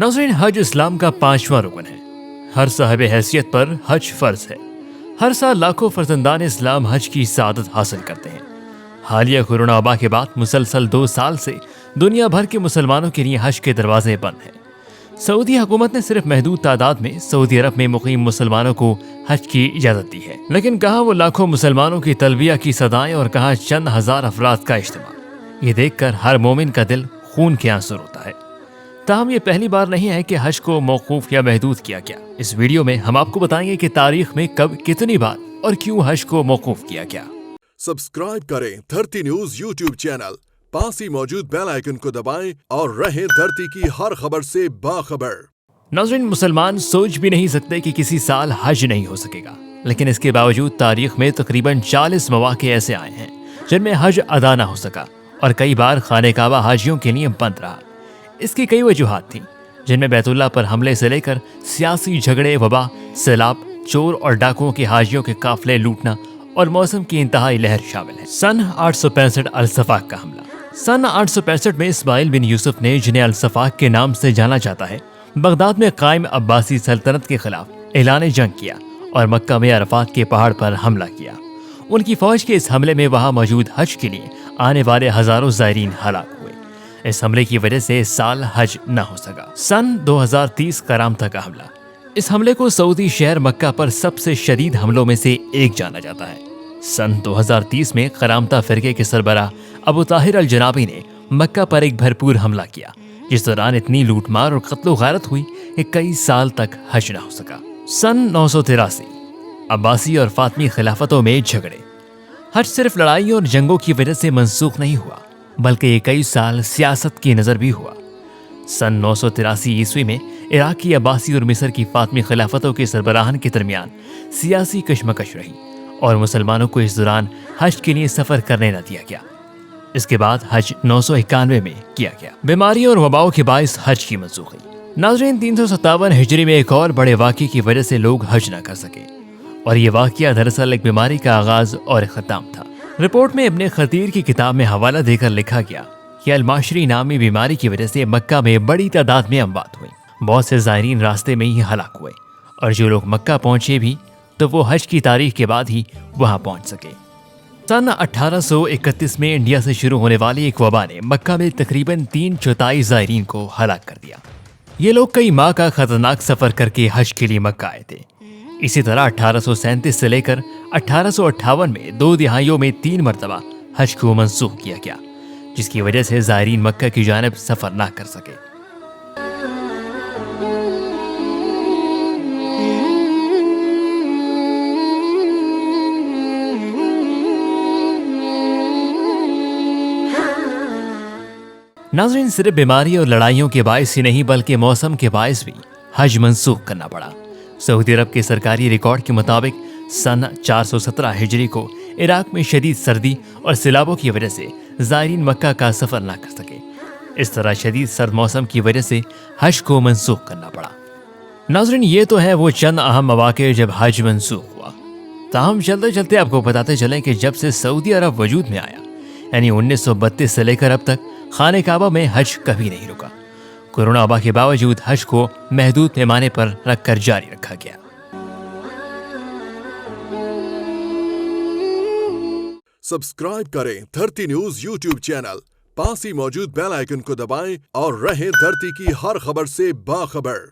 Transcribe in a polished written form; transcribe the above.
नाज़रीन, हज इस्लाम का 5वां रुकन है। हर साहिब हैसियत पर हज फर्ज है। हर साल लाखों फर्जंदान इस्लाम हज की सआदत हासिल करते हैं। हालिया कोरोना वबा के बाद मुसलसल 2 साल से दुनिया भर के मुसलमानों के लिए हज के दरवाजे बंद हैं। सऊदी हुकूमत ने सिर्फ महदूद तादाद में सऊदी अरब में मुकीम मुसलमानों को हज की इजाज़त दी है, लेकिन कहाँ वो लाखों मुसलमानों की तलबिया की सदाएं और कहाँ चंद हजार अफराद का इज्तिमा। ये देखकर हर मोमिन का दिल खून के आंसू रोता है। ताहम ये पहली बार नहीं है कि हज को मौकूफ या महदूद किया गया। इस वीडियो में हम आपको बताएंगे कि तारीख में कब, कितनी बार और क्यों हज को मौकूफ किया गया। सब्सक्राइब करें धरती न्यूज यूट्यूब चैनल, पास ही मौजूद बेल आइकन को दबाएं और रहें धरती की हर खबर से बाखबर। नाज़रीन, मुसलमान सोच भी नहीं सकते कि किसी साल हज नहीं हो सकेगा, लेकिन इसके बावजूद तारीख में तकरीबन 40 मौके ऐसे आए हैं जिनमें हज अदा ना हो सका और कई बार खाने काबा हाजियों के लिए बंद रहा। इसकी कई वजूहात थीं, जिनमें बैतुल्लाह पर हमले से लेकर सियासी झगड़े, वबा, सैलाब, चोर और डाकुओं के हाजियों के काफिले लूटना और मौसम की इंतहाई लहर शामिल है। सन 865 अल-सफ़ाक का हमला। सन 865 में इस्माइल बिन यूसुफ ने, जिन्हें अल-सफ़ाक के नाम से जाना जाता है, बगदाद में कायम अब्बासी सल्तनत के खिलाफ ऐलान जंग किया और मक्का में अरफात के पहाड़ पर हमला किया। उनकी फौज के इस हमले में वहां मौजूद हज के लिए आने वाले हजारों ज़ायरीन हलाक हुए। इस हमले की वजह से इस साल हज न हो सका। सन 2030 करामता का हमला। इस हमले को सऊदी शहर मक्का पर सबसे शदीद हमलों में से एक जाना जाता है। सन 2030 में करामता फिरके के सरबराह अबू ताहिर अल जनाबी ने मक्का पर एक भरपूर हमला किया, जिस दौरान इतनी लूटमार और कत्लो गारत हुई कि कई साल तक हज न हो सका। सन 983 अब्बासी और फातमी खिलाफतों में झगड़े। हज सिर्फ लड़ाई और जंगों की वजह से मंसूख नहीं हुआ, बल्कि ये कई साल सियासत की नज़र भी हुआ। सन 983 ईस्वी में इराक की अब्बासी और मिस्र की फातमी खिलाफतों के सरबराहान के दरमियान सियासी कशमकश रही और मुसलमानों को इस दौरान हज के लिए सफ़र करने न दिया गया। इसके बाद हज 991 में किया गया। बीमारियों और वबाओं के बायस हज की मंसूखी। नाज़रीन, 357 हिजरी में एक और बड़े वाक़े की वजह से लोग हज न कर सके, और ये वाक़या दरअसल एक बीमारी का आगाज़ और ख़त्म था। रिपोर्ट में इब्ने खतीर की किताब में हवाला देकर लिखा गया कि अल-माशरी नामी बीमारी की वजह से मक्का में बड़ी तादाद में अमवात हुई। बहुत से ज़ायरीन रास्ते में ही हलाक हुए, और जो लोग मक्का पहुंचे भी तो वो हज की तारीख के बाद ही वहां पहुंच सके। सन 1831 में इंडिया से शुरू होने वाली एक वबा ने मक्का में तकरीबन 3/4 ज़ायरीन को हलाक कर दिया। ये लोग कई माह का खतरनाक सफ़र करके हज के लिए मक्का आए थे। इसी तरह 1837 से लेकर 1858 में 2 दिहाइयों में 3 मरतबा हज को मंसूख किया गया, जिसकी वजह से ज़ायरीन मक्का की जानिब सफ़र ना कर सके। नाज़रीन, सिर्फ बीमारी और लड़ाइयों के बायस ही नहीं, बल्कि मौसम के बायस भी हज मंसूख करना पड़ा। सऊदी अरब के सरकारी रिकॉर्ड के मुताबिक सन 417 हिजरी को इराक में शदीद सर्दी और सैलाबों की वजह से ज़ायरीन मक्का का सफ़र ना कर सके। इस तरह शदीद सर्द मौसम की वजह से हज को मंसूख करना पड़ा। नाज़रीन, ये तो है वो चंद अहम मौके जब हज मंसूख हुआ। ताहम चलते चलते आपको बताते चलें कि जब से सऊदी अरब वजूद में आया, यानी 1932 से लेकर अब तक, खाने काबा में हज कभी नहीं रुका। कोरोना वबा के बावजूद हज को महदूद पैमाने पर रखकर जारी रखा गया। सब्सक्राइब करें धरती न्यूज यूट्यूब चैनल, पास ही मौजूद बेल आइकन को दबाएं और रहें धरती की हर खबर से बाखबर।